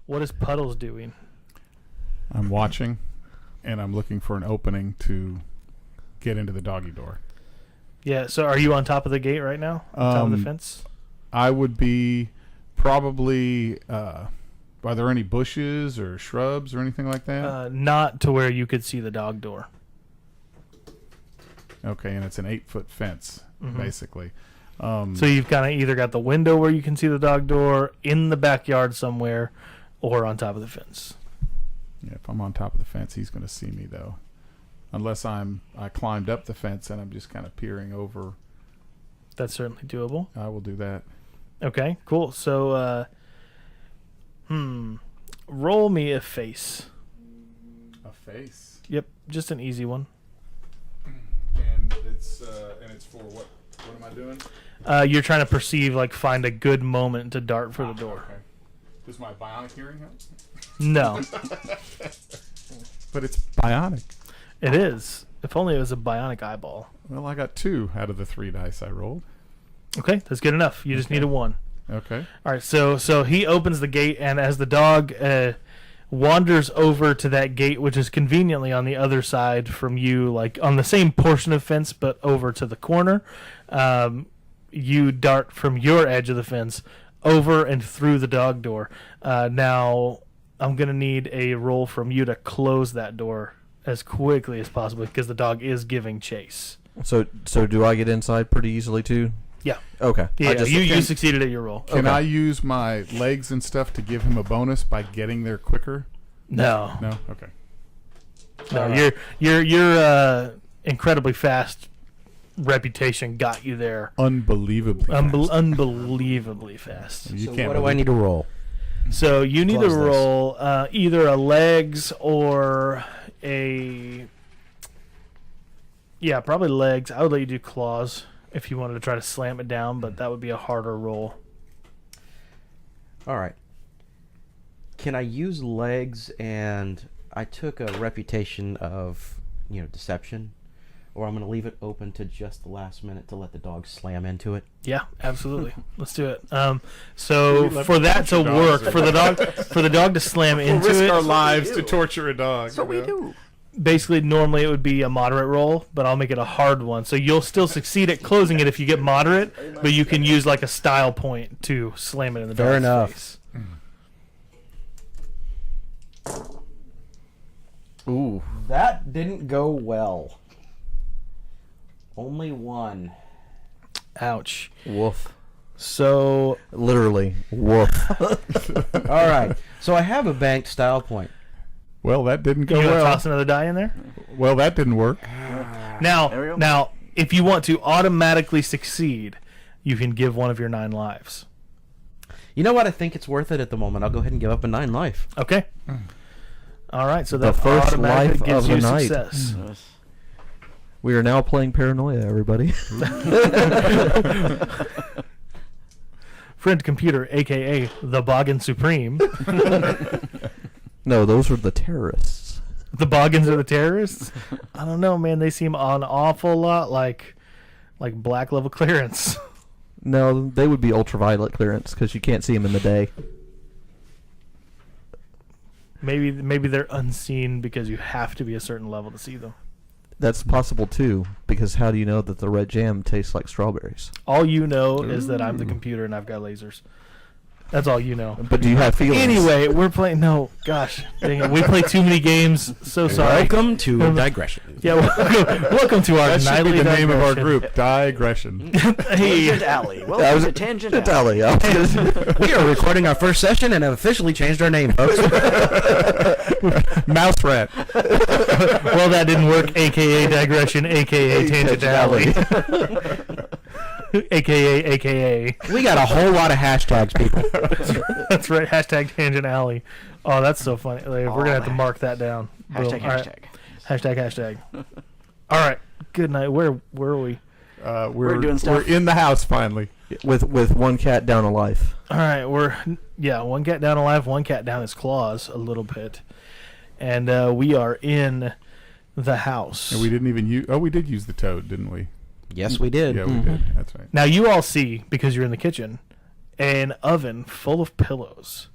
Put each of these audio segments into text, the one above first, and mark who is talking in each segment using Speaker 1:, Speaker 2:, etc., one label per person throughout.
Speaker 1: What is Puddles doing?
Speaker 2: I'm watching, and I'm looking for an opening to get into the doggy door.
Speaker 1: Yeah, so are you on top of the gate right now? On top of the fence?
Speaker 2: I would be probably... are there any bushes or shrubs or anything like that?
Speaker 1: Not to where you could see the dog door.
Speaker 2: Okay, and it's an 8-foot fence, basically.
Speaker 1: So you've kind of either got the window where you can see the dog door, in the backyard somewhere, or on top of the fence.
Speaker 2: Yeah, if I'm on top of the fence, he's going to see me, though. Unless I climbed up the fence and I'm just kind of peering over.
Speaker 1: That's certainly doable.
Speaker 2: I will do that.
Speaker 1: Okay, cool. So, roll me a face.
Speaker 2: A face?
Speaker 1: Yep, just an easy one.
Speaker 2: And it's for what? What am I doing?
Speaker 1: You're trying to find a good moment to dart for the door.
Speaker 2: Okay. Does my bionic hearing help?
Speaker 1: No.
Speaker 2: But it's bionic.
Speaker 1: It is. If only it was a bionic eyeball.
Speaker 2: Well, I got 2 out of the 3 dice I rolled.
Speaker 1: Okay, that's good enough. You just need a 1.
Speaker 2: Okay.
Speaker 1: All right, so he opens the gate, and as the dog wanders over to that gate, which is conveniently on the other side from you, like on the same portion of fence, but over to the corner, you dart from your edge of the fence over and through the dog door. Now, I'm going to need a roll from you to close that door as quickly as possible because the dog is giving chase.
Speaker 3: So do I get inside pretty easily too?
Speaker 1: Yeah.
Speaker 3: Okay.
Speaker 1: Yeah, you succeeded at your roll.
Speaker 2: Can I use my legs and stuff to give him a bonus by getting there quicker?
Speaker 1: No.
Speaker 2: No? Okay.
Speaker 1: No, your incredibly fast reputation got you there.
Speaker 2: Unbelievably fast.
Speaker 1: Unbelievably fast.
Speaker 3: So what do I need to roll?
Speaker 1: So you need to roll either a legs or a... Yeah, probably legs. I would let you do claws if you wanted to try to slam it down, but that would be a harder roll.
Speaker 4: All right. Can I use legs? And I took a reputation of, deception, or I'm going to leave it open to just the last minute to let the dog slam into it.
Speaker 1: Yeah, absolutely. Let's do it. So for that to work, for the dog to slam into
Speaker 2: risk
Speaker 1: it,
Speaker 2: our lives to torture a dog.
Speaker 4: That's what we do.
Speaker 1: Basically, normally it would be a moderate roll, but I'll make it a hard one. So you'll still succeed at closing it if you get moderate, but you can use like a style point to slam it in the dog's
Speaker 4: Fair enough.
Speaker 1: face.
Speaker 4: Ooh. That didn't go well. Only 1.
Speaker 1: Ouch.
Speaker 3: Woof.
Speaker 1: So
Speaker 3: Literally, woof.
Speaker 4: All right. So I have a banked style point.
Speaker 2: Well, that didn't go
Speaker 1: you want to
Speaker 2: well.
Speaker 1: toss another die in there?
Speaker 2: Well, that didn't work.
Speaker 1: Now, if you want to automatically succeed, you can give one of your 9 lives.
Speaker 4: You know what? I think it's worth it at the moment. I'll go ahead and give up a 9 life.
Speaker 1: Okay. All right. So
Speaker 3: The
Speaker 1: that
Speaker 3: first
Speaker 1: automatically
Speaker 3: life
Speaker 1: gives
Speaker 3: of
Speaker 1: you
Speaker 3: the night.
Speaker 1: success.
Speaker 3: We are now playing Paranoia, everybody.
Speaker 1: Friend computer, a.k.a. the Boggins Supreme.
Speaker 3: No, those were the terrorists.
Speaker 1: The Boggins are the terrorists? I don't know, man. They seem an awful lot like black level clearance.
Speaker 3: No, they would be ultraviolet clearance because you can't see them in the day.
Speaker 1: Maybe they're unseen because you have to be a certain level to see them.
Speaker 3: That's possible too, because how do you know that the red jam tastes like strawberries?
Speaker 1: All you know is that I'm the computer and I've got lasers. That's all you know.
Speaker 3: But do you have feelings?
Speaker 1: Anyway, we're playing. No, gosh, dang it. We play too many games. So sorry.
Speaker 4: Welcome to Digression.
Speaker 1: Yeah, welcome to our
Speaker 2: That should
Speaker 1: nightly
Speaker 2: be the name of our
Speaker 1: digression.
Speaker 2: group, Digression.
Speaker 1: Hey,
Speaker 5: Tangent Alley.
Speaker 3: That
Speaker 5: Welcome
Speaker 3: was
Speaker 5: to Tangent
Speaker 3: Tangent
Speaker 5: Alley.
Speaker 3: Alley.
Speaker 4: We are recording our first session and have officially changed our name, folks.
Speaker 2: Mouse Rat.
Speaker 1: well, that didn't work. AKA digression. AKA tangent alley. AKA.
Speaker 4: We got a whole lot of hashtags, people.
Speaker 1: That's right. Hashtag tangent alley. Oh, that's so funny. Like, we're gonna have to mark that down. Boom.
Speaker 5: Hashtag,
Speaker 1: All right.
Speaker 5: hashtag.
Speaker 1: Hashtag. All right. Good night. Where are we?
Speaker 2: We're
Speaker 5: doing stuff.
Speaker 2: We're in the house finally.
Speaker 3: with one cat down alive.
Speaker 1: All right. One cat down alive. One cat down his claws a little bit, and we are in the house.
Speaker 2: And we didn't even use. Oh, we did use the toad, didn't we?
Speaker 4: Yes, we did.
Speaker 2: Yeah, we did. That's right.
Speaker 1: Now you all see, because you're in the kitchen, an oven full of pillows,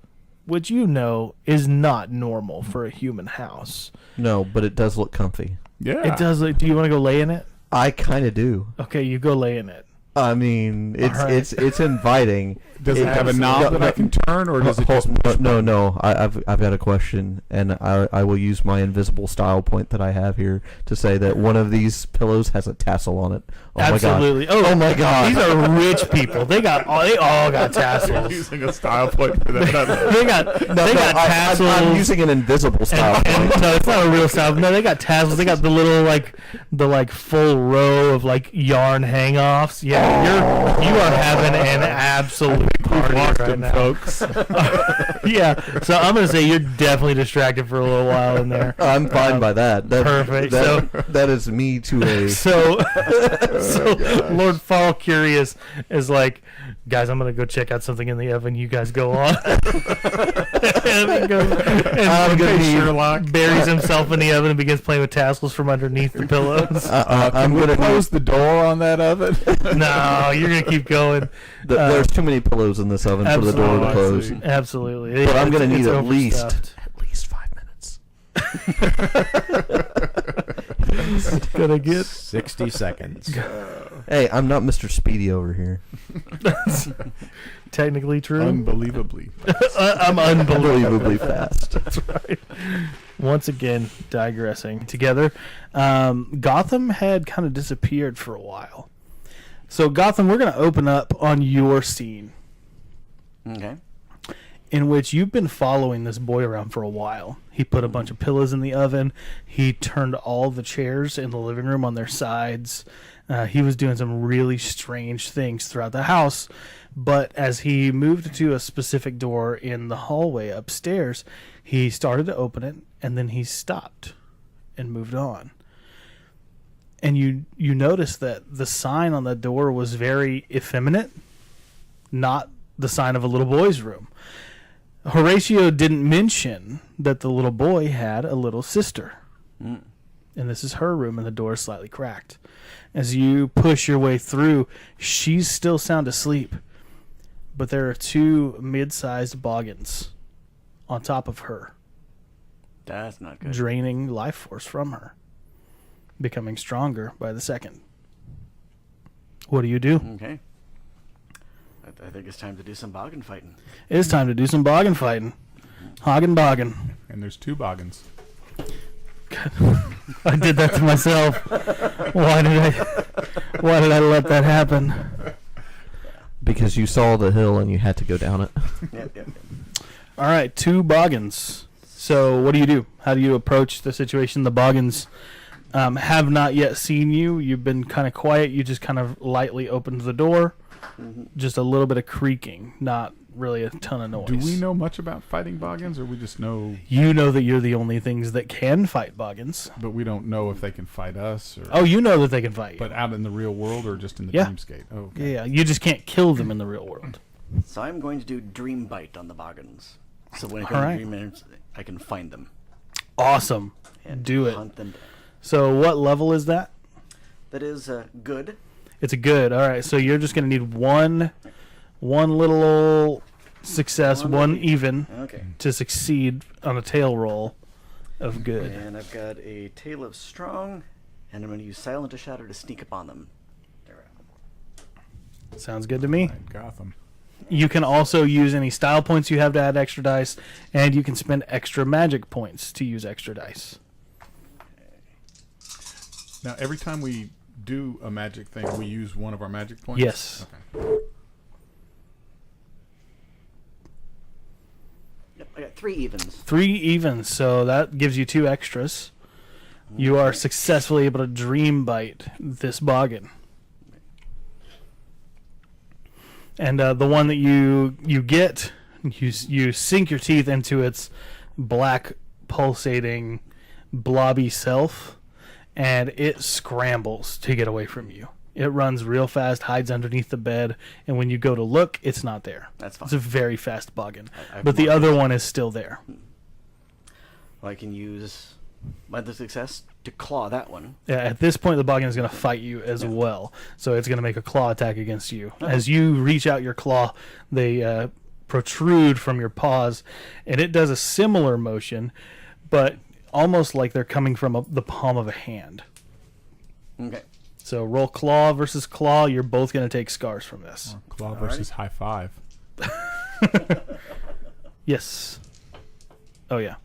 Speaker 1: which you know is not normal for a human house.
Speaker 3: No, but it does look comfy.
Speaker 2: Yeah.
Speaker 1: It does. Do you want to go lay in it?
Speaker 3: I kind of do.
Speaker 1: Okay, you go lay in it.
Speaker 3: I mean, it's
Speaker 1: All right.
Speaker 3: it's inviting.
Speaker 2: Does it have a knob that I can turn, or does it just?
Speaker 3: No. I've got a question, and I will use my invisible style point that I have here to say that one of these pillows has a tassel on it. Oh
Speaker 1: Absolutely.
Speaker 3: my god! Oh my god!
Speaker 1: These are rich people. They all got
Speaker 2: You're
Speaker 1: tassels.
Speaker 2: using a style point for that.
Speaker 1: They got tassels.
Speaker 3: I'm using an invisible style point.
Speaker 1: No, it's not a real style. No, they got tassels. They got the little full row of yarn hang-offs. Yeah, you are having an absolute party right now,
Speaker 2: folks.
Speaker 1: Yeah, so I'm gonna say you're definitely distracted for a little while in there.
Speaker 3: I'm fine by that.
Speaker 1: Perfect.
Speaker 3: That is me to a.
Speaker 1: So Lord Fall Curious is like, guys, I'm gonna go check out something in the oven. You guys go on.
Speaker 3: I'm gonna be
Speaker 2: Sherlock.
Speaker 1: buries himself in the oven and begins playing with tassels from underneath the pillows.
Speaker 3: I'm
Speaker 2: Can we
Speaker 3: gonna
Speaker 2: close the door on that oven.
Speaker 1: No, you're gonna keep going.
Speaker 3: There's too many pillows in this oven for the door to close.
Speaker 1: Absolutely.
Speaker 3: But I'm gonna
Speaker 1: It's
Speaker 3: need at least
Speaker 1: overstuffed.
Speaker 3: 5 minutes.
Speaker 1: It's gonna get
Speaker 4: 60 seconds.
Speaker 3: Hey, I'm not Mr. Speedy over here.
Speaker 1: technically true.
Speaker 2: Unbelievably.
Speaker 1: I'm
Speaker 3: Unbelievably fast.
Speaker 1: That's right. Once again, digressing together. Gotham had kind of disappeared for a while. So, Gotham, we're going to open up on your scene
Speaker 5: Okay.
Speaker 1: in which you've been following this boy around for a while. He put a bunch of pillows in the oven. He turned all the chairs in the living room on their sides. He was doing some really strange things throughout the house. But as he moved to a specific door in the hallway upstairs, he started to open it, and then he stopped and moved on. And you noticed that the sign on the door was very effeminate, not the sign of a little boy's room. Horatio didn't mention that the little boy had a little sister.
Speaker 5: Mm.
Speaker 1: And this is her room, and the door is slightly cracked. As you push your way through, she's still sound asleep. But there are two mid-sized Boggins on top of her,
Speaker 5: That's not good.
Speaker 1: draining life force from her, becoming stronger by the second. What do you do?
Speaker 5: Okay. I think it's time to do some boggin fighting.
Speaker 1: It is time to do some boggin fighting. Hoggin boggin.
Speaker 2: And there's two Boggins.
Speaker 1: I did that to myself. Why did I let that happen?
Speaker 3: Because you saw the hill and you had to go down it.
Speaker 5: Yep.
Speaker 1: All right, two Boggins. So what do you do? How do you approach the situation? The Boggins have not yet seen you. You've been kind of quiet. You just kind of lightly opened the door. Just a little bit of creaking, not really a ton of noise.
Speaker 2: Do we know much about fighting Boggins, or we just know?
Speaker 1: You know that you're the only things that can fight Boggins.
Speaker 2: But we don't know if they can fight us, or
Speaker 1: Oh, you know that they can fight you.
Speaker 2: but out in the real world, or just in the
Speaker 1: Yeah.
Speaker 2: dreamscape. Oh, okay.
Speaker 1: Yeah, you just can't kill them in the real world.
Speaker 5: So I'm going to do dream bite on the boggins. So when I
Speaker 1: All
Speaker 5: come
Speaker 1: right.
Speaker 5: to dream minutes, I can find them
Speaker 1: Awesome.
Speaker 5: and
Speaker 1: Do it.
Speaker 5: hunt them down.
Speaker 1: So what level is that?
Speaker 5: That is good.
Speaker 1: It's a good. All right, so you're just going to need one little old success, one even
Speaker 5: Okay.
Speaker 1: to succeed on a tail roll of good.
Speaker 5: And I've got a tail of strong, and I'm going to use silent to shatter to sneak upon them. There.
Speaker 1: Sounds good to me.
Speaker 2: Right, Gotham.
Speaker 1: You can also use any style points you have to add extra dice, and you can spend extra magic points to use extra dice.
Speaker 2: Now, every time we do a magic thing, we use one of our magic points?
Speaker 1: Yes.
Speaker 2: Okay.
Speaker 5: Yep, I got 3 evens.
Speaker 1: 3 evens, so that gives you 2 extras. You are successfully able to dream bite this boggin. And the one that you get, you sink your teeth into its black, pulsating, blobby self, and it scrambles to get away from you. It runs real fast, hides underneath the bed, and when you go to look, it's not there.
Speaker 5: That's fine.
Speaker 1: It's a very fast boggin.
Speaker 5: I've
Speaker 1: But the
Speaker 5: marked
Speaker 1: other
Speaker 5: it.
Speaker 1: one is still there.
Speaker 5: I can use my success to claw that one.
Speaker 1: Yeah, at this point, the boggin is going to fight you as well. So it's going to make a claw attack against you. As you reach out your claw, they protrude from your paws, and it does a similar motion, but almost like they're coming from the palm of a hand.
Speaker 5: Okay.
Speaker 1: So roll claw versus claw. You're both going to take scars from this.
Speaker 2: Or claw versus high five.
Speaker 1: Yes. Oh, yeah.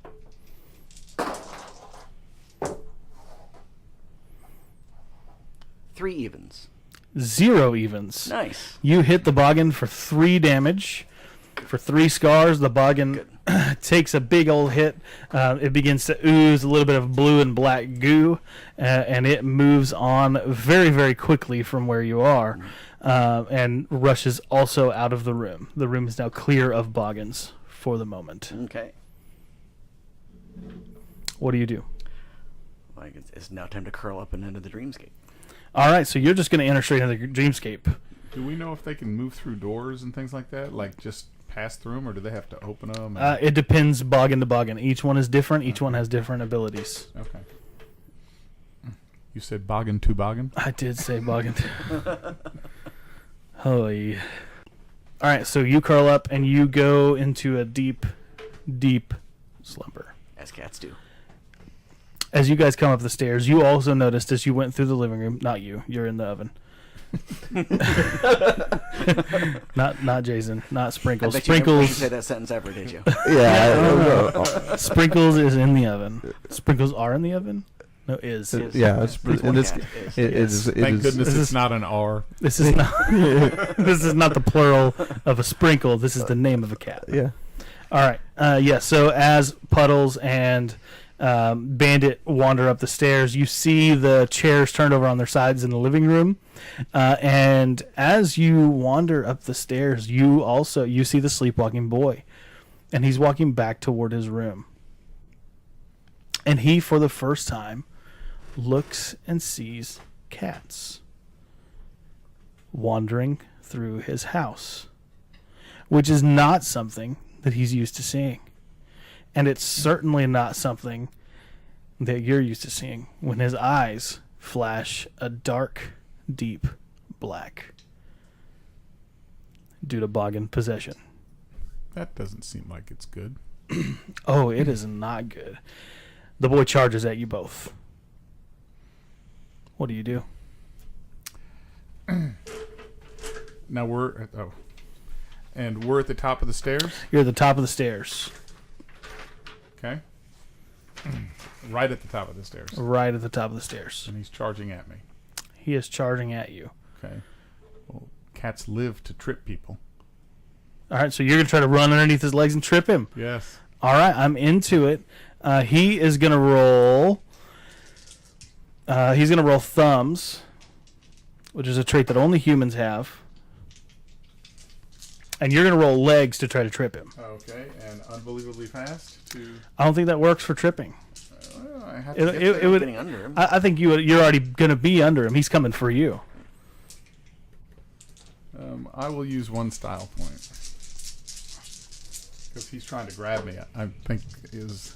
Speaker 5: Three evens.
Speaker 1: 0 evens.
Speaker 5: Nice.
Speaker 1: You hit the boggin for 3 damage. For 3 scars, the boggin takes a big old hit. It begins to ooze a little bit of blue and black goo, and it moves on very, very quickly from where you are, and rushes also out of the room. The room is now clear of boggins for the moment.
Speaker 5: Okay.
Speaker 1: What do you do?
Speaker 5: Like it's now time to curl up and enter the dreamscape.
Speaker 1: All right, so you're just going to enter straight into the dreamscape.
Speaker 2: Do we know if they can move through doors and things like that? Like just pass through them, or do they have to open them?
Speaker 1: It depends boggin to boggin. Each one is different. Each one has different abilities.
Speaker 2: Okay. You said boggin to boggin?
Speaker 1: I did say boggin. Holy. All right, so you curl up and you go into a deep, deep slumber.
Speaker 5: As cats do.
Speaker 1: As you guys come up the stairs, you also noticed as you went through the living room, not you, you're in the oven. not Jason, not Sprinkles.
Speaker 5: I bet you never
Speaker 1: Sprinkles
Speaker 5: said that sentence ever, did you?
Speaker 3: Yeah.
Speaker 1: Sprinkles is in the oven. Sprinkles are in the oven? No, is.
Speaker 3: Yeah, it's,
Speaker 5: Please,
Speaker 3: and
Speaker 5: one
Speaker 3: it's,
Speaker 5: cat is.
Speaker 3: it is. It
Speaker 2: Thank
Speaker 3: is.
Speaker 2: goodness
Speaker 1: This
Speaker 2: it's
Speaker 1: is-
Speaker 2: not an R.
Speaker 1: This is not this is not the plural of a sprinkle. This is the name of a cat.
Speaker 3: Yeah.
Speaker 1: All right. Yeah. So as Puddles and Bandit wander up the stairs, you see the chairs turned over on their sides in the living room, and as you wander up the stairs, you see the sleepwalking boy, and he's walking back toward his room, and he, for the first time, looks and sees cats wandering through his house, which is not something that he's used to seeing. And it's certainly not something that you're used to seeing when his eyes flash a dark, deep black due to boggin possession.
Speaker 2: That doesn't seem like it's good.
Speaker 1: Oh, it is not good. The boy charges at you both. What do you do?
Speaker 2: Now we're at, we're at the top of the stairs.
Speaker 1: You're at the top of the stairs.
Speaker 2: Okay. Right at the top of the stairs.
Speaker 1: Right at the top of the stairs.
Speaker 2: And he's charging at me.
Speaker 1: He is charging at you.
Speaker 2: Okay. Well, cats live to trip people.
Speaker 1: All right, so you're going to try to run underneath his legs and trip him.
Speaker 2: Yes.
Speaker 1: All right, I'm into it. He is going to roll... he's going to roll thumbs, which is a trait that only humans have. And you're going to roll legs to try to trip him.
Speaker 2: Okay, and unbelievably fast to...
Speaker 1: I don't think that works for tripping.
Speaker 2: I have to
Speaker 1: It would.
Speaker 5: Getting under him.
Speaker 1: I think you're already going to be under him. He's coming for you.
Speaker 2: I will use one style point. Because he's trying to grab me, I think is...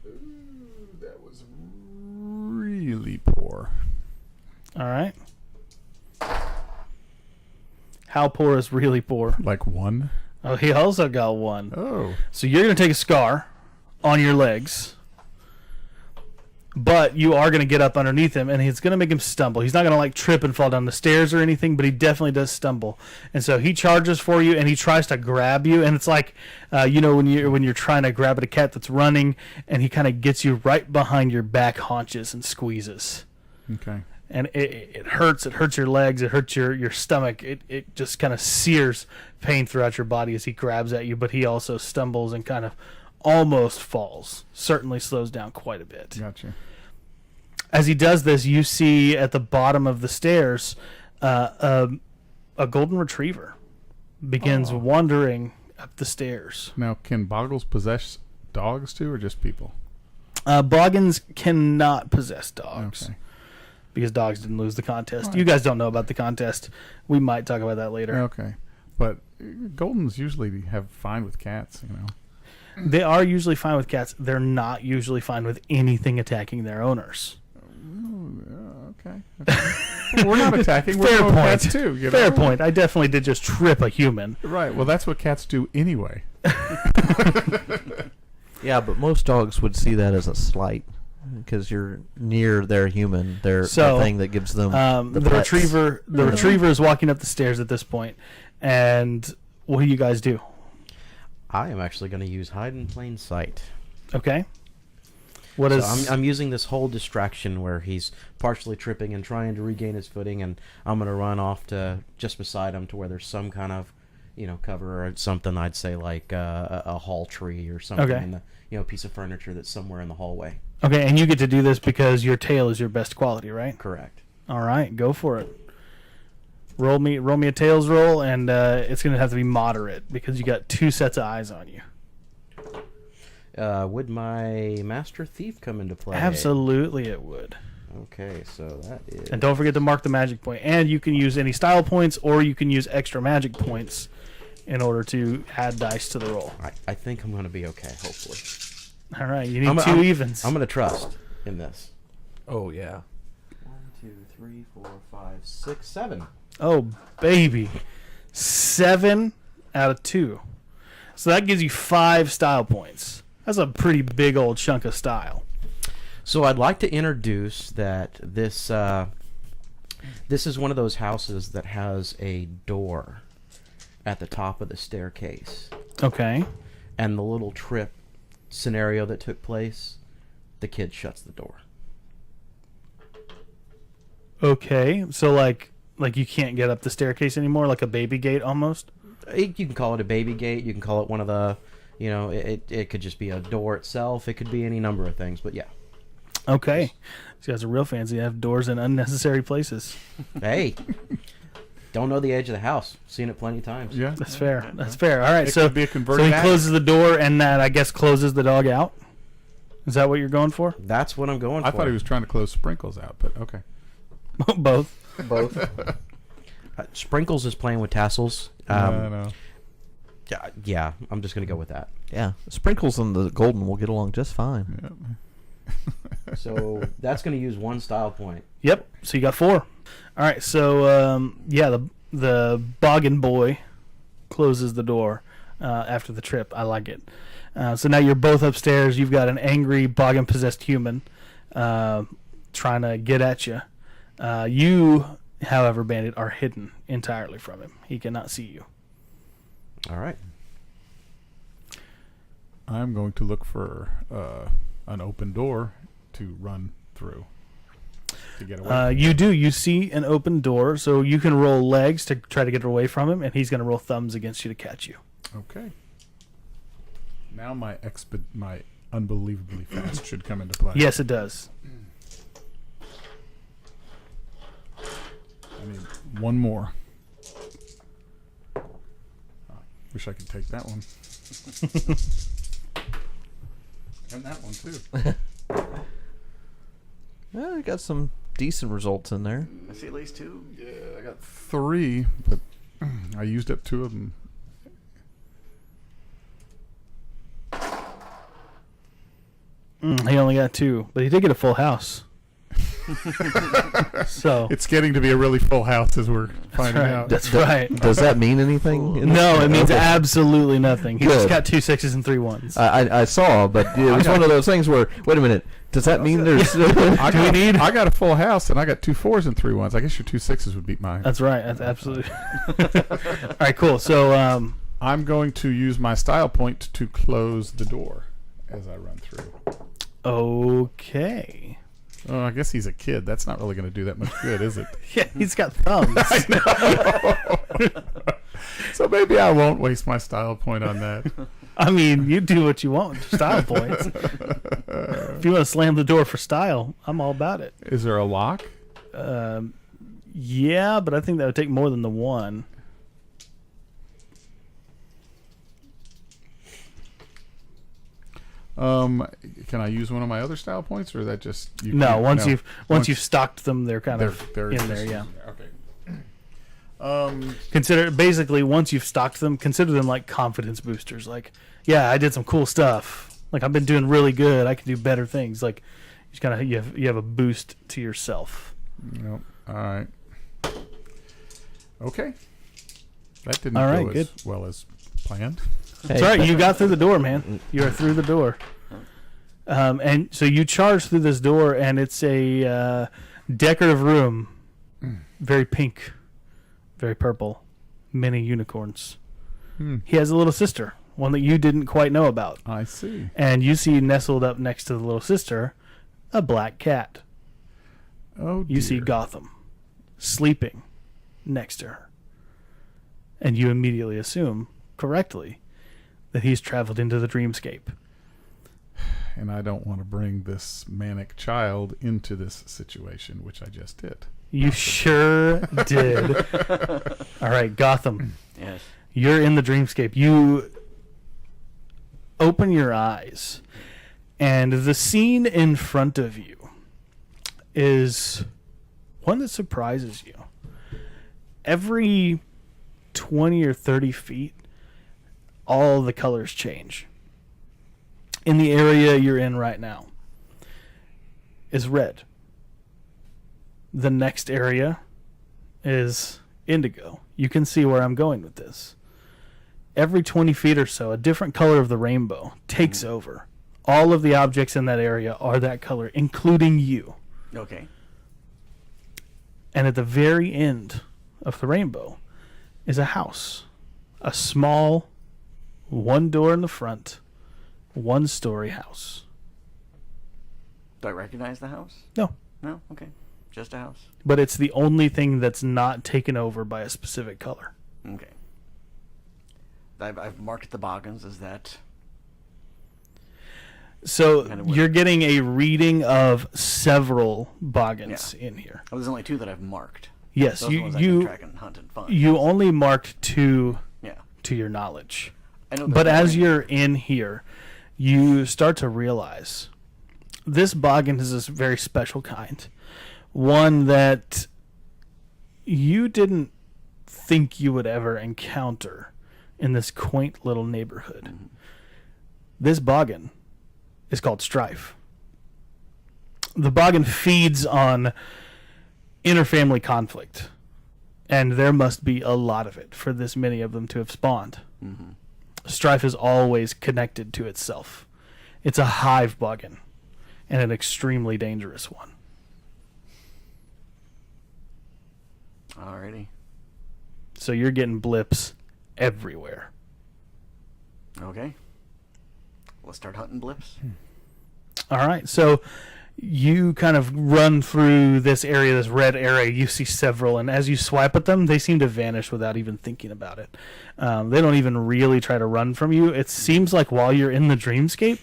Speaker 2: Ooh, that was really poor.
Speaker 1: All right. How poor is really poor?
Speaker 2: Like 1?
Speaker 1: Oh, he also got 1.
Speaker 2: Oh.
Speaker 1: So you're going to take a scar on your legs. but you are going to get up underneath him, and it's going to make him stumble. He's not going to like trip and fall down the stairs or anything, but he definitely does stumble. And so he charges for you, and he tries to grab you, and it's like, when you're trying to grab at a cat that's running, and he kind of gets you right behind your back haunches and squeezes.
Speaker 2: Okay.
Speaker 1: And it hurts. It hurts your legs. It hurts your stomach. It just kind of sears pain throughout your body as he grabs at you, but he also stumbles and kind of almost falls. Certainly slows down quite a bit.
Speaker 2: Gotcha.
Speaker 1: As he does this, you see at the bottom of the stairs a golden retriever begins wandering up the stairs.
Speaker 2: Now, can Boggles possess dogs too, or just people?
Speaker 1: Boggins cannot possess dogs.
Speaker 2: Okay.
Speaker 1: Because dogs didn't lose the contest. You guys don't know about the contest. We might talk about that later.
Speaker 2: Okay. But Goldens usually have fine with cats, you know.
Speaker 1: They are usually fine with cats. They're not usually fine with anything attacking their owners.
Speaker 2: Okay. Well, we're not attacking. We're
Speaker 1: Fair
Speaker 2: throwing
Speaker 1: point.
Speaker 2: cats too. You know?
Speaker 1: Fair point. I definitely did just trip a human.
Speaker 2: Right. Well, that's what cats do anyway.
Speaker 3: Yeah, but most dogs would see that as a slight because you're near their human. They're
Speaker 1: So,
Speaker 3: the thing that gives them
Speaker 1: The
Speaker 3: pets.
Speaker 1: retriever is walking up the stairs at this point, and what do you guys do?
Speaker 4: I am actually going to use hide in plain sight.
Speaker 1: Okay. What
Speaker 4: So
Speaker 1: is?
Speaker 4: I'm using this whole distraction where he's partially tripping and trying to regain his footing, and I'm going to run off to just beside him to where there's some kind of, cover or something. I'd say like a hall tree or something
Speaker 1: Okay.
Speaker 4: in the, piece of furniture that's somewhere in the hallway.
Speaker 1: Okay, and you get to do this because your tail is your best quality, right?
Speaker 4: Correct.
Speaker 1: All right, go for it. Roll me a tails roll, and it's going to have to be moderate because you got 2 sets of eyes on you.
Speaker 4: Would my master thief come into play?
Speaker 1: Absolutely, it would.
Speaker 4: Okay, so that is.
Speaker 1: And don't forget to mark the magic point. And you can use any style points, or you can use extra magic points in order to add dice to the roll.
Speaker 4: I think I'm going to be okay, hopefully.
Speaker 1: All right, you need 2 evens.
Speaker 4: I'm going to trust in this.
Speaker 3: Oh, yeah.
Speaker 4: 1, 2, 3, 4, 5, 6, 7.
Speaker 1: Oh, baby. 7 out of 2. So that gives you 5 style points. That's a pretty big old chunk of style.
Speaker 4: So I'd like to introduce that this is one of those houses that has a door at the top of the staircase.
Speaker 1: Okay.
Speaker 4: And the little trip scenario that took place, the kid shuts the door.
Speaker 1: Okay. So like you can't get up the staircase anymore, like a baby gate almost?
Speaker 4: You can call it a baby gate. You can call it one of the, it could just be a door itself. It could be any number of things, but yeah.
Speaker 1: Okay. These guys are real fancy. They have doors in unnecessary places.
Speaker 4: Hey, don't know the edge of the house. Seen it plenty of times.
Speaker 2: Yeah.
Speaker 1: That's fair. That's fair. All right.
Speaker 2: It
Speaker 1: So
Speaker 2: could be a
Speaker 1: so
Speaker 2: converted
Speaker 1: he
Speaker 2: attic.
Speaker 1: closes the door, and that, I guess, closes the dog out? Is that what you're going for?
Speaker 4: That's what I'm going for.
Speaker 2: I thought he was trying to close Sprinkles out, but okay.
Speaker 1: Both.
Speaker 4: Sprinkles is playing with tassels.
Speaker 2: No.
Speaker 4: Yeah, I'm just going to go with that.
Speaker 3: Yeah. Sprinkles and the golden will get along just fine.
Speaker 2: Yep.
Speaker 4: So that's going to use 1 style point.
Speaker 1: Yep. So you got 4. All right. So the Boggin boy closes the door after the trip. I like it. So now you're both upstairs. You've got an angry Boggin possessed human trying to get at you. You, however, Bandit, are hidden entirely from him. He cannot see you.
Speaker 4: All right.
Speaker 2: I'm going to look for an open door to run through to get away.
Speaker 1: You do. You see an open door, so you can roll legs to try to get away from him, and he's going to roll thumbs against you to catch you.
Speaker 2: Okay. Now my unbelievably fast should come into play.
Speaker 1: Yes, it does.
Speaker 2: I need 1 more. Wish I could take that one. And that one too.
Speaker 3: I got some decent results in there.
Speaker 5: I see at least 2.
Speaker 2: Yeah, I got 3, but I used up 2 of them.
Speaker 1: He only got 2, but he did get a full house. So
Speaker 2: It's getting to be a really full house as we're finding out.
Speaker 1: That's right.
Speaker 3: Does that mean anything? in
Speaker 1: No,
Speaker 3: this?
Speaker 1: it means
Speaker 3: Okay.
Speaker 1: absolutely nothing. He just
Speaker 3: Good.
Speaker 1: got 2 6s and 3 1s.
Speaker 3: I saw, but it was one of those things where, wait a minute, does that mean there's...
Speaker 2: I got a full house, and I got 2 4s and 3 1s. I guess your 2 6s would beat mine.
Speaker 1: That's right. That's absolutely. All right, cool. So,
Speaker 2: I'm going to use my style point to close the door as I run through.
Speaker 1: okay.
Speaker 2: Oh, I guess he's a kid. That's not really going to do that much good, is it?
Speaker 1: Yeah, he's got thumbs.
Speaker 2: So maybe I won't waste my style point on that.
Speaker 1: I mean, you do what you want with style points. If you want to slam the door for style, I'm all about it.
Speaker 2: Is there a lock?
Speaker 1: Yeah, but I think that would take more than the 1.
Speaker 2: Can I use one of my other style points, or is that just you
Speaker 1: No,
Speaker 2: can't-
Speaker 1: once
Speaker 2: no.
Speaker 1: you've stocked them, they're kind of
Speaker 2: they're
Speaker 1: in
Speaker 2: just
Speaker 1: there. Yeah.
Speaker 2: Okay.
Speaker 1: Consider basically once you've stocked them, consider them like confidence boosters. Like, yeah, I did some cool stuff. Like, I've been doing really good. I can do better things. Like, you just kind of you have a boost to yourself.
Speaker 2: Nope. All right. Okay. That didn't
Speaker 1: All right,
Speaker 2: go
Speaker 1: good.
Speaker 2: as well as planned.
Speaker 1: That's right. You got through the door, man. You are through the door. And so you charge through this door, and it's a decorative room, very pink, very purple, many unicorns. He has a little sister, one that you didn't quite know about.
Speaker 2: I see.
Speaker 1: And you see nestled up next to the little sister, a black cat.
Speaker 2: Oh,
Speaker 1: You see
Speaker 2: dear.
Speaker 1: Gotham sleeping next to her. And you immediately assume, correctly, that he's traveled into the dreamscape.
Speaker 2: And I don't want to bring this manic child into this situation, which I just did.
Speaker 1: You sure did. All right, Gotham.
Speaker 5: Yes.
Speaker 1: You're in the dreamscape. You open your eyes, and the scene in front of you is one that surprises you. Every 20 or 30 feet, all the colors change. In the area you're in right now is red. The next area is indigo. You can see where I'm going with this. Every 20 feet or so, a different color of the rainbow takes over. All of the objects in that area are that color, including you.
Speaker 5: Okay.
Speaker 1: And at the very end of the rainbow is a house. A small, one door in the front, 1-story house.
Speaker 5: Do I recognize the house?
Speaker 1: No.
Speaker 5: No? Okay. Just a house.
Speaker 1: But it's the only thing that's not taken over by a specific color.
Speaker 5: Okay. I've marked the Boggins as that.
Speaker 1: So
Speaker 5: Kind of what-
Speaker 1: you're getting a reading of several Boggins in here.
Speaker 5: Oh, there's only 2 that I've marked.
Speaker 1: Yes,
Speaker 5: Those are the ones I can
Speaker 1: you
Speaker 5: track and hunt and find.
Speaker 1: you only marked 2
Speaker 5: Yeah.
Speaker 1: to your knowledge.
Speaker 5: I know.
Speaker 1: But as you're in here, you start to realize this Boggin is this very special kind. One that you didn't think you would ever encounter in this quaint little neighborhood.
Speaker 5: Mm-hmm.
Speaker 1: This Boggin is called Strife. The Boggin feeds on interfamily conflict, and there must be a lot of it for this many of them to have spawned.
Speaker 5: Mm-hmm.
Speaker 1: Strife is always connected to itself. It's a hive Boggin, and an extremely dangerous one.
Speaker 5: Alrighty.
Speaker 1: So you're getting blips everywhere.
Speaker 5: Okay. Let's start hunting blips.
Speaker 1: All right, so you kind of run through this area, this red area. You see several, and as you swipe at them, they seem to vanish without even thinking about it. They don't even really try to run from you. It seems like while you're in the dreamscape,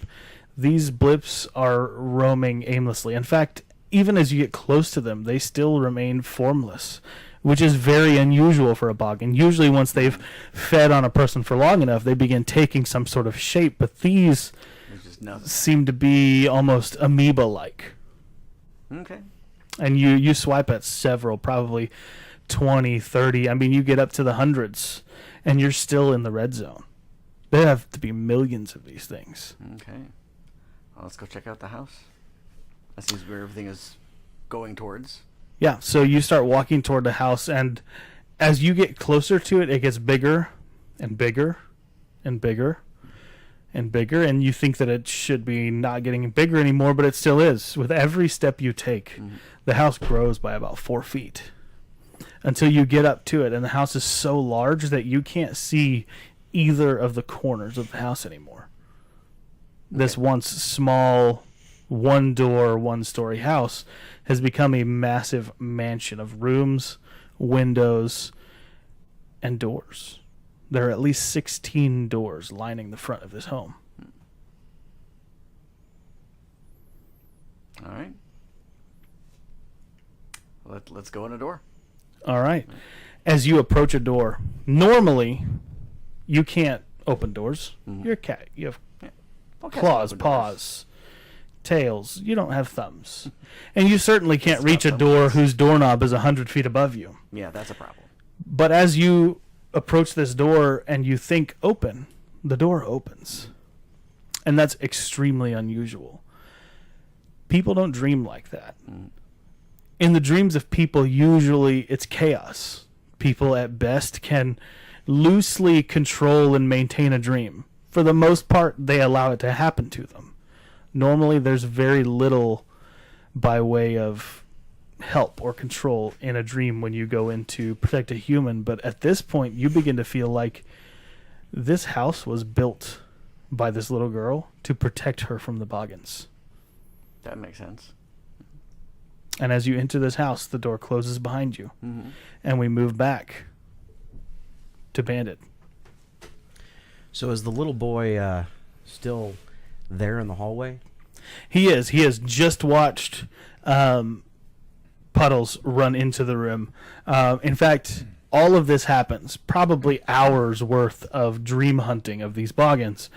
Speaker 1: these blips are roaming aimlessly. In fact, even as you get close to them, they still remain formless, which is very unusual for a Boggin. Usually once they've fed on a person for long enough, they begin taking some sort of shape, but these
Speaker 5: There's just nothing.
Speaker 1: seem to be almost amoeba-like.
Speaker 5: Okay.
Speaker 1: And you swipe at several, probably 20, 30. I mean, you get up to the hundreds, and you're still in the red zone. There have to be millions of these things.
Speaker 5: Okay. Well, let's go check out the house. That seems where everything is going towards.
Speaker 1: Yeah, so you start walking toward the house, and as you get closer to it, it gets bigger and bigger and bigger and bigger, and you think that it should be not getting bigger anymore, but it still is. With every step you take, the house grows by about 4 feet until you get up to it, and the house is so large that you can't see either of the corners of the house anymore. This once small, one-door, one-story house has become a massive mansion of rooms, windows, and doors. There are at least 16 doors lining the front of this home.
Speaker 5: All right. Let's go in a door.
Speaker 1: All right. As you approach a door, normally you can't open doors. You're a cat. You have claws, paws, tails. You don't have thumbs. And you certainly can't reach a door whose doorknob is 100 feet above you.
Speaker 5: Yeah, that's a problem.
Speaker 1: But as you approach this door and you think open, the door opens. And that's extremely unusual. People don't dream like that. In the dreams of people, usually it's chaos. People at best can loosely control and maintain a dream. For the most part, they allow it to happen to them. Normally, there's very little by way of help or control in a dream when you go in to protect a human, but at this point you begin to feel like this house was built by this little girl to protect her from the Boggins.
Speaker 5: That makes sense.
Speaker 1: And as you enter this house, the door closes behind you, and we move back to Bandit.
Speaker 4: So is the little boy still there in the hallway?
Speaker 1: He has just watched Puddles run into the room. In fact, all of this happens, probably hours worth of dream hunting of these Boggins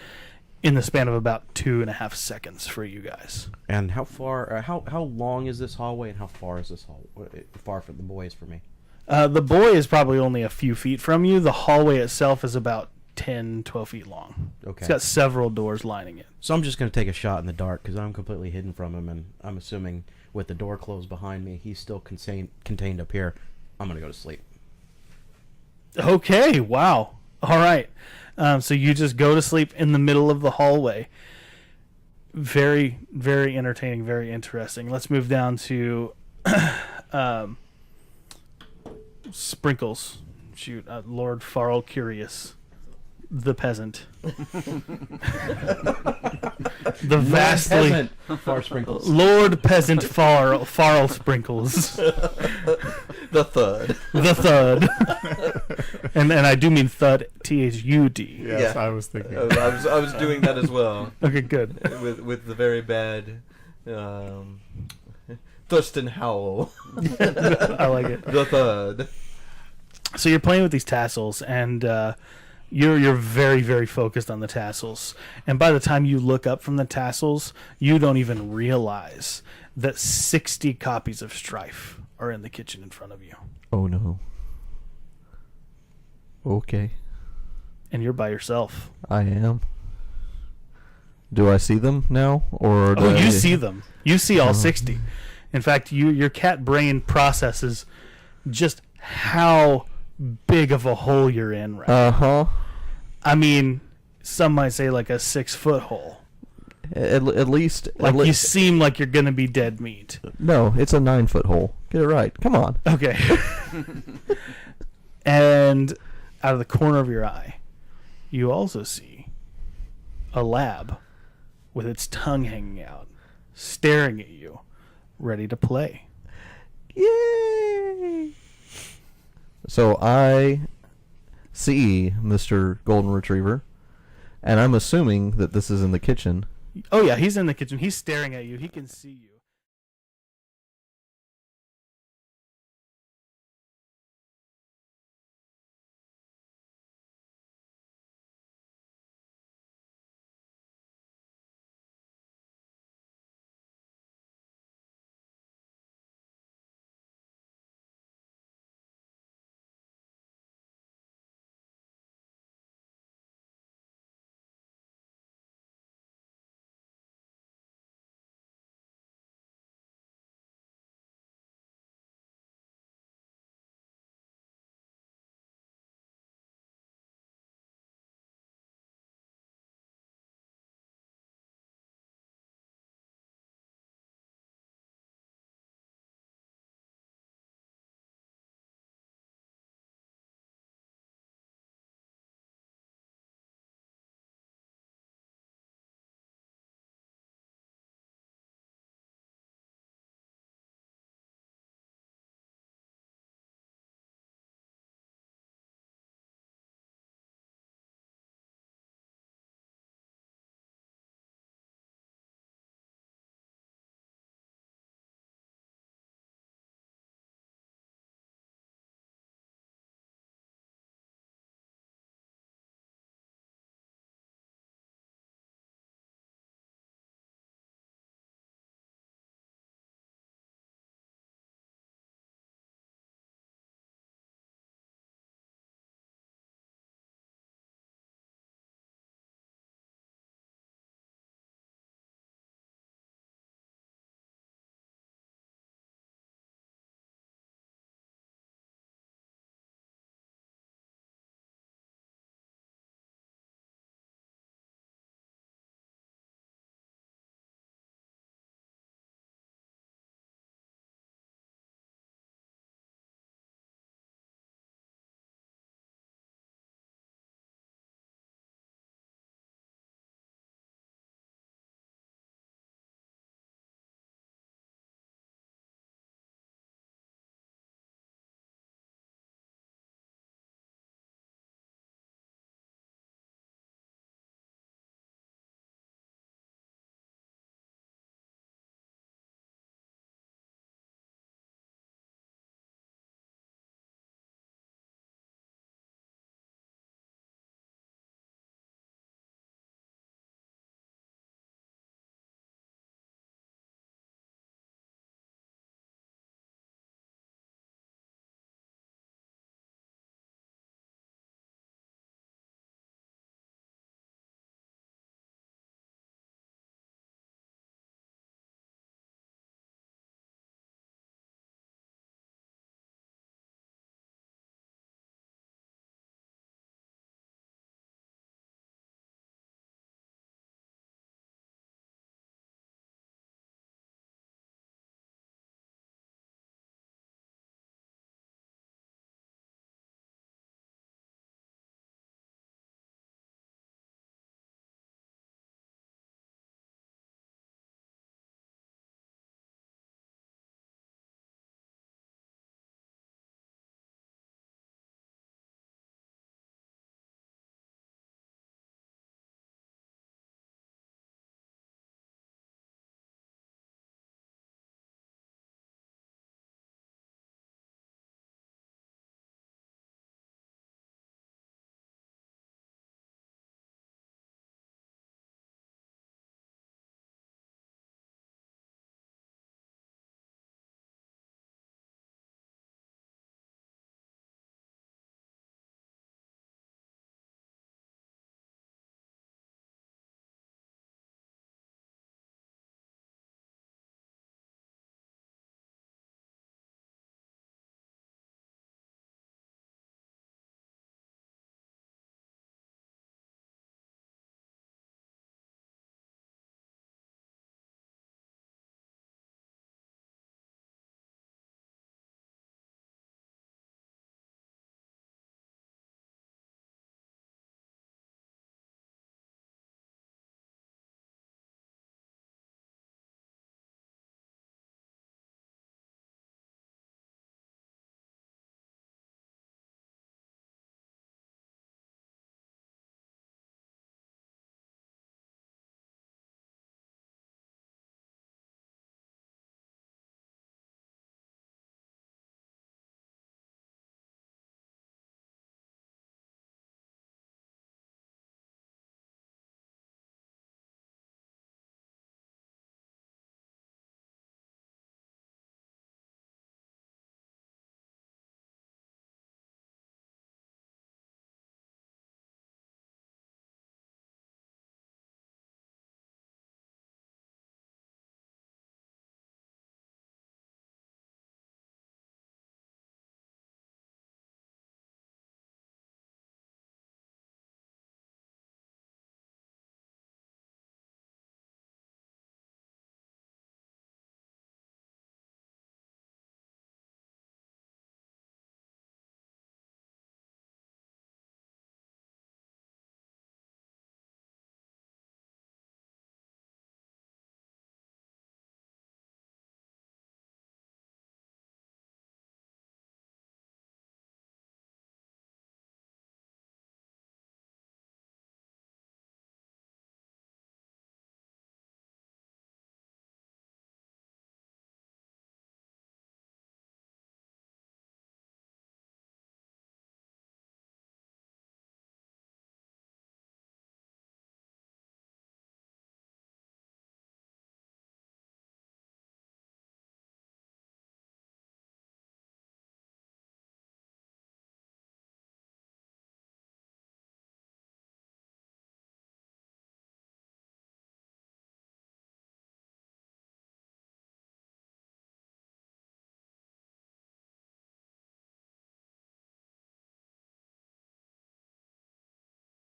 Speaker 1: in the span of about 2.5 seconds for you guys.
Speaker 4: And how far, how long is this hallway, and how far is this hallway? Far from the boy is for me.
Speaker 1: The boy is probably only a few feet from you. The hallway itself is about 10, 12 feet long.
Speaker 4: Okay.
Speaker 1: It's got several doors lining it.
Speaker 4: So I'm just going to take a shot in the dark because I'm completely hidden from him, and I'm assuming with the door closed behind me, he's still contained up here. I'm going to go to sleep.
Speaker 1: Okay, wow. All right. So you just go to sleep in the middle of the hallway. Very, very entertaining, very interesting. Let's move down to Sprinkles. Shoot, Lord Farrell Curious. The peasant. The vastly
Speaker 4: Far Sprinkles.
Speaker 1: Lord Peasant Farrell Sprinkles.
Speaker 3: The thud.
Speaker 1: The thud. and I do mean thud, THUD.
Speaker 2: Yes,
Speaker 3: Yeah.
Speaker 2: I was thinking.
Speaker 3: I was doing that as well.
Speaker 1: Okay, good.
Speaker 3: with the very bad Thurston Howell.
Speaker 1: I like it.
Speaker 3: The thud.
Speaker 1: So you're playing with these tassels, and you're very, very focused on the tassels. And by the time you look up from the tassels, you don't even realize that 60 copies of Strife are in the kitchen in front of you.
Speaker 3: Oh no. Okay.
Speaker 1: And you're by yourself.
Speaker 3: I am. Do I see them now, or do
Speaker 1: Oh, you
Speaker 3: I...
Speaker 1: see them. You see all
Speaker 3: Oh.
Speaker 1: 60. In fact, your cat brain processes just how big of a hole you're in right now.
Speaker 3: Uh-huh.
Speaker 1: I mean, some might say like a 6-foot hole.
Speaker 3: At least...
Speaker 1: Like you seem like you're going to be dead meat.
Speaker 3: No, it's a 9-foot hole. Get it right. Come on.
Speaker 1: Okay. And out of the corner of your eye, you also see a lab with its tongue hanging out, staring at you, ready to play.
Speaker 3: Yay! So I see Mr. Golden Retriever, and I'm assuming that this is in the kitchen.
Speaker 1: Oh, yeah, he's in the kitchen. He's staring at you. He can see you.